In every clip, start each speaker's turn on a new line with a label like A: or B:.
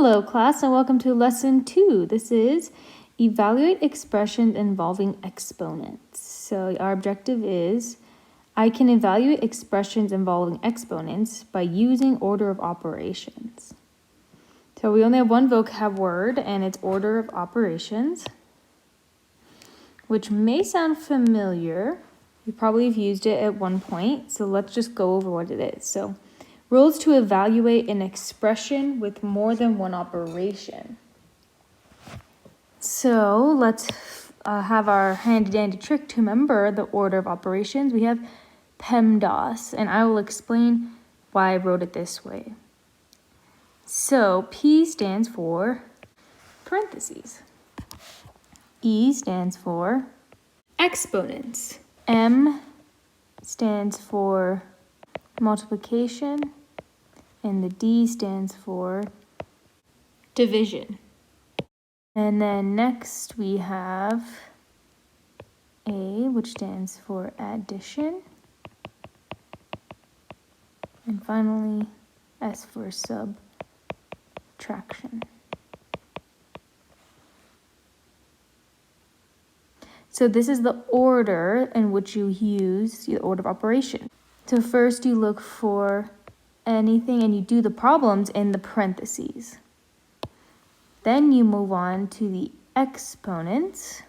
A: Hello class and welcome to lesson 2. This is evaluate expressions involving exponents. So our objective is I can evaluate expressions involving exponents by using order of operations. So we only have one vocab word and it's order of operations, which may sound familiar. You probably have used it at one point. So let's just go over what it is. So rules to evaluate an expression with more than one operation. So let's have our handy-dandy trick to remember the order of operations. We have Pemdas, and I will explain why I wrote it this way. So P stands for parentheses. E stands for exponents. M stands for multiplication. And the D stands for division. And then next we have A, which stands for addition. And finally, S for subtraction. So this is the order in which you use the order of operation. So first you look for anything and you do the problems in the parentheses. Then you move on to the exponents.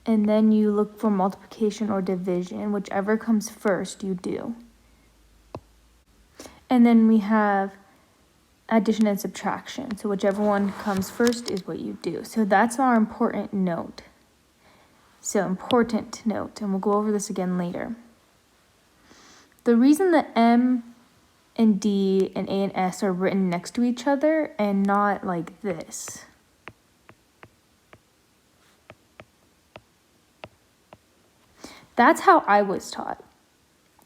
A: And then you look for multiplication or division, whichever comes first you do. And then we have addition and subtraction. So whichever one comes first is what you do. So that's our important note. So important note, and we'll go over this again later. The reason that M and D and A and S are written next to each other and not like this. That's how I was taught.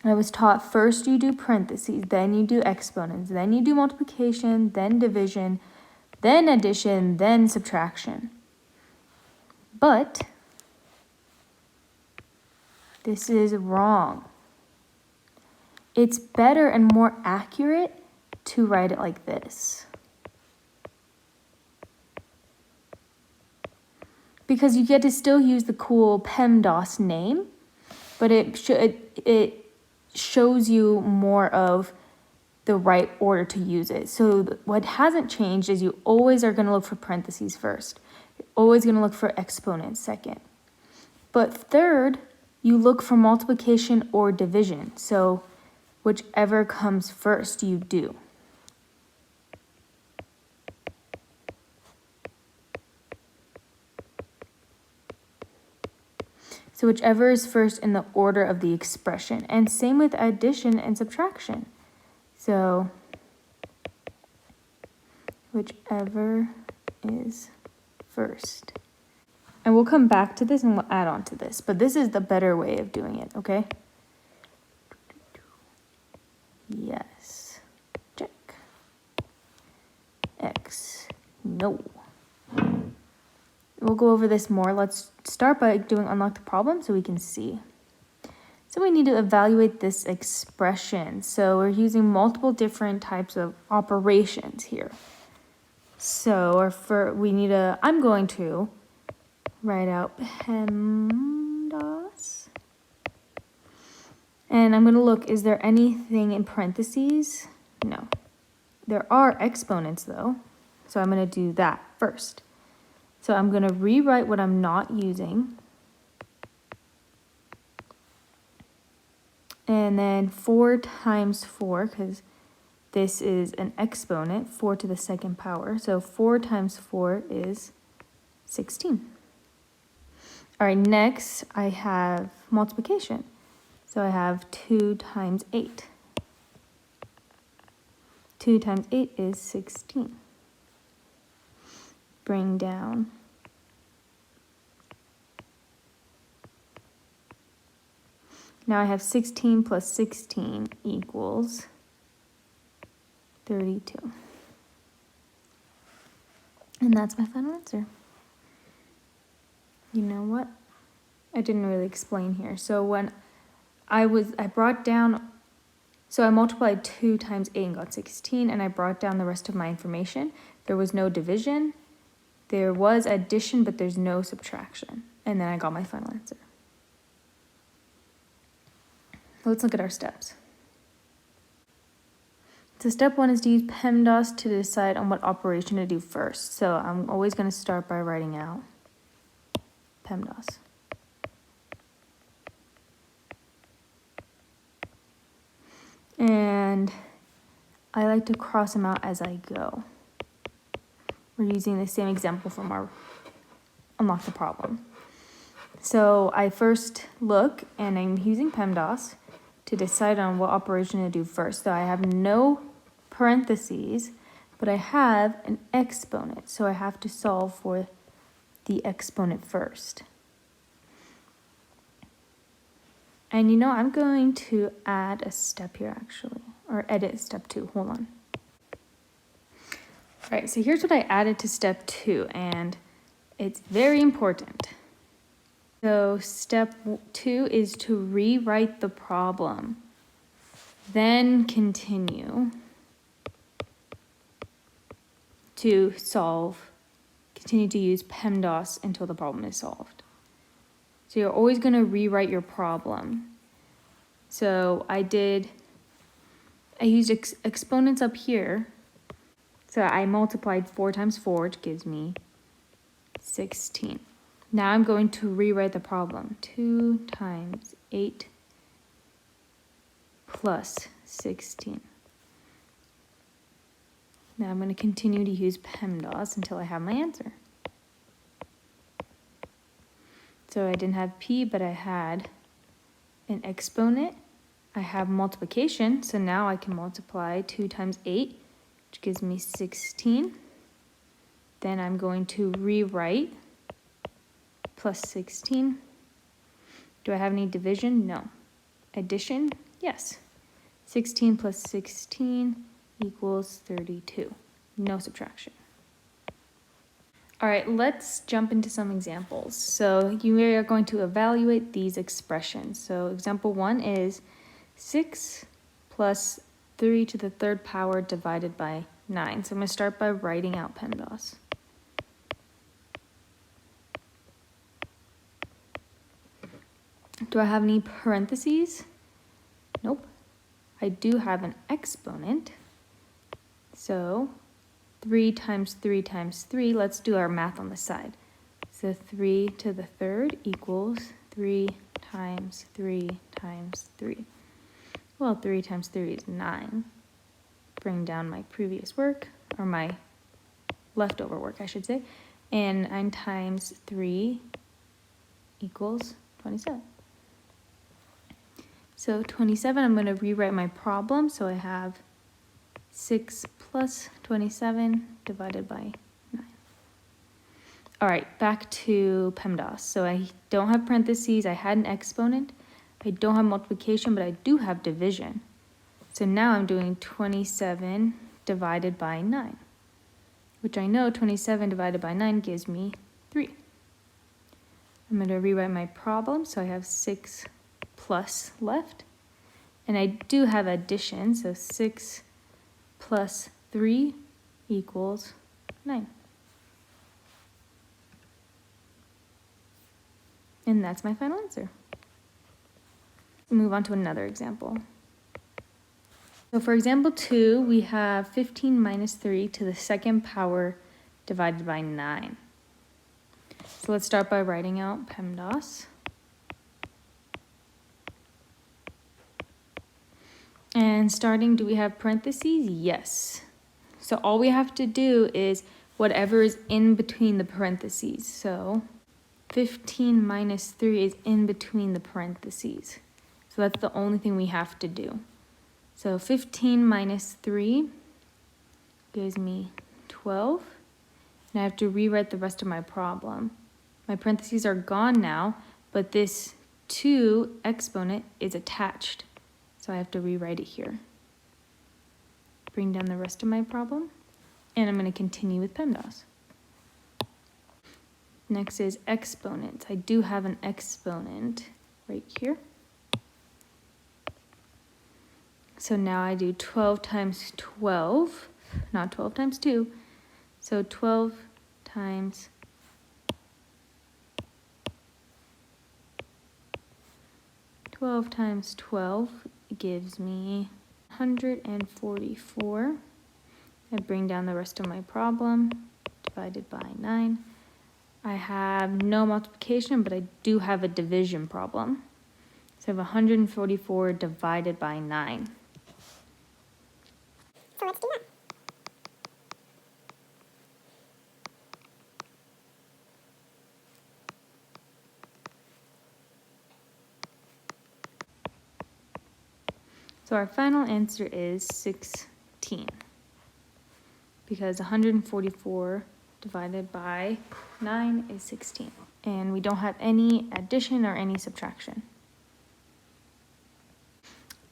A: I was taught first you do parentheses, then you do exponents, then you do multiplication, then division, then addition, then subtraction. But this is wrong. It's better and more accurate to write it like this. Because you get to still use the cool PEMDAS name, but it shows you more of the right order to use it. So what hasn't changed is you always are going to look for parentheses first. You're always going to look for exponents second. But third, you look for multiplication or division. So whichever comes first, you do. So whichever is first in the order of the expression. And same with addition and subtraction. So whichever is first. And we'll come back to this and we'll add on to this. But this is the better way of doing it, okay? Yes. Check. X. No. We'll go over this more. Let's start by doing unlock the problem so we can see. So we need to evaluate this expression. So we're using multiple different types of operations here. So I'm going to write out PEMDAS. And I'm going to look, is there anything in parentheses? No. There are exponents though. So I'm going to do that first. So I'm going to rewrite what I'm not using. And then 4 times 4, because this is an exponent, 4 to the second power. So 4 times 4 is 16. All right, next I have multiplication. So I have 2 times 8. 2 times 8 is 16. Bring down. Now I have 16 plus 16 equals 32. And that's my final answer. You know what? I didn't really explain here. So when I brought down So I multiplied 2 times 8 and got 16, and I brought down the rest of my information. There was no division. There was addition, but there's no subtraction. And then I got my final answer. Let's look at our steps. So step 1 is to use Pemdas to decide on what operation to do first. So I'm always going to start by writing out Pemdas. And I like to cross them out as I go. We're using the same example from our unlock the problem. So I first look, and I'm using Pemdas to decide on what operation to do first. So I have no parentheses, but I have an exponent. So I have to solve for the exponent first. And I'm going to add a step here actually, or edit step 2, hold on. All right, so here's what I added to step 2, and it's very important. So step 2 is to rewrite the problem, then continue to continue to use Pemdas until the problem is solved. So you're always going to rewrite your problem. So I used exponents up here. So I multiplied 4 times 4, which gives me 16. Now I'm going to rewrite the problem. 2 times 8 plus 16. Now I'm going to continue to use Pemdas until I have my answer. So I didn't have P, but I had an exponent. I have multiplication, so now I can multiply 2 times 8, which gives me 16. Then I'm going to rewrite plus 16. Do I have any division? No. Addition? Yes. 16 plus 16 equals 32. No subtraction. All right, let's jump into some examples. So you are going to evaluate these expressions. So example 1 is 6 plus 3 to the 3rd power divided by 9. So I'm going to start by writing out Pemdas. Do I have any parentheses? Nope. I do have an exponent. So 3 times 3 times 3, let's do our math on the side. So 3 to the 3rd equals 3 times 3 times 3. Well, 3 times 3 is 9. Bring down my previous work, or my leftover work, I should say. And 9 times 3 equals 27. So 27, I'm going to rewrite my problem. So I have 6 plus 27 divided by 9. All right, back to Pemdas. So I don't have parentheses. I had an exponent. I don't have multiplication, but I do have division. So now I'm doing 27 divided by 9, which I know 27 divided by 9 gives me 3. I'm going to rewrite my problem. So I have 6 plus left. And I do have addition, so 6 plus 3 equals 9. And that's my final answer. Move on to another example. So for example 2, we have 15 minus 3 to the 2nd power divided by 9. So let's start by writing out Pemdas. And starting, do we have parentheses? Yes. So all we have to do is whatever is in between the parentheses. So 15 minus 3 is in between the parentheses. So that's the only thing we have to do. So 15 minus 3 gives me 12. And I have to rewrite the rest of my problem. My parentheses are gone now, but this 2 exponent is attached. So I have to rewrite it here. Bring down the rest of my problem. And I'm going to continue with Pemdas. Next is exponents. I do have an exponent right here. So now I do 12 times 12, not 12 times 2. So 12 times 12 times 12 gives me 144. I bring down the rest of my problem, divided by 9. I have no multiplication, but I do have a division problem. So I have 144 divided by 9.
B: So let's do that.
A: So our final answer is 16, because 144 divided by 9 is 16. And we don't have any addition or any subtraction.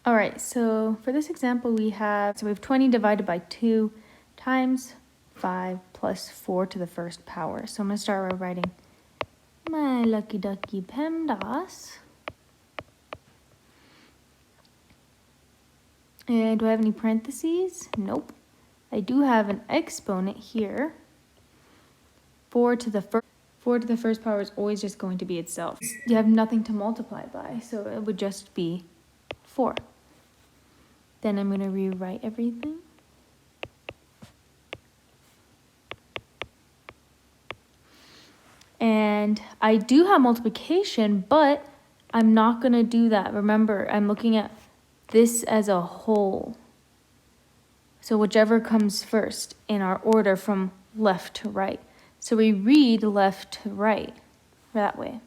A: All right, so for this example, we have 20 divided by 2 times 5 plus 4 to the first power. So I'm going to start by writing my lucky ducky Pemdas. And do I have any parentheses? Nope. I do have an exponent here. 4 to the first power is always just going to be itself. You have nothing to multiply by, so it would just be 4. Then I'm going to rewrite everything. And I do have multiplication, but I'm not going to do that. Remember, I'm looking at this as a whole. So whichever comes first in our order from left to right. So we read left to right that way.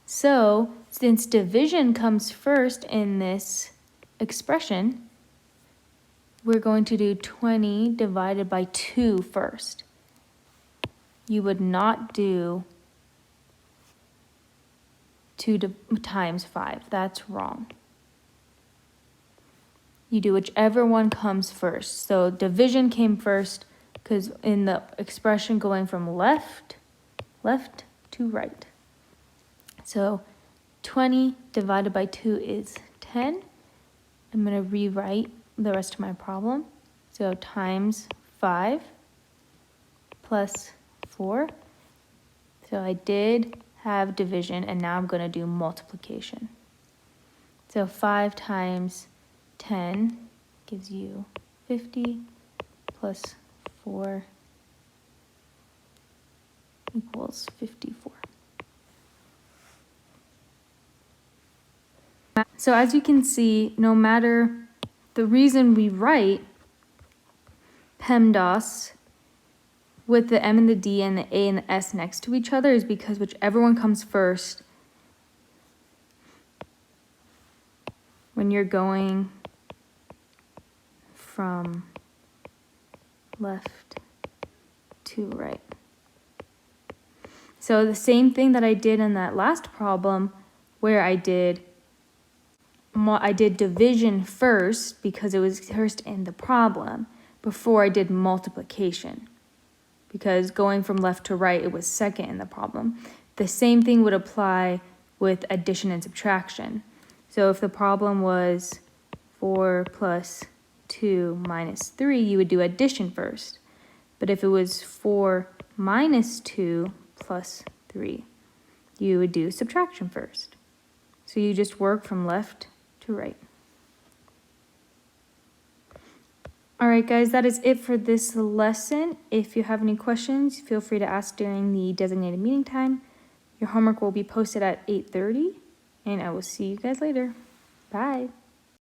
A: So since division comes first in this expression, we're going to do 20 divided by 2 first. You would not do 2 times 5. That's wrong. You do whichever one comes first. So division came first because in the expression going from left to right. So 20 divided by 2 is 10. I'm going to rewrite the rest of my problem. So times 5 plus 4. So I did have division, and now I'm going to do multiplication. So 5 times 10 gives you 50 plus 4 equals 54. So as you can see, no matter the reason we write Pemdas with the M and the D and the A and the S next to each other is because whichever one comes first when you're going from left to right. So the same thing that I did in that last problem where I did division first because it was first in the problem before I did multiplication. Because going from left to right, it was second in the problem. The same thing would apply with addition and subtraction. So if the problem was 4 plus 2 minus 3, you would do addition first. But if it was 4 minus 2 plus 3, you would do subtraction first. So you just work from left to right. All right, guys, that is it for this lesson. If you have any questions, feel free to ask during the designated meeting time. Your homework will be posted at 8:30, and I will see you guys later. Bye.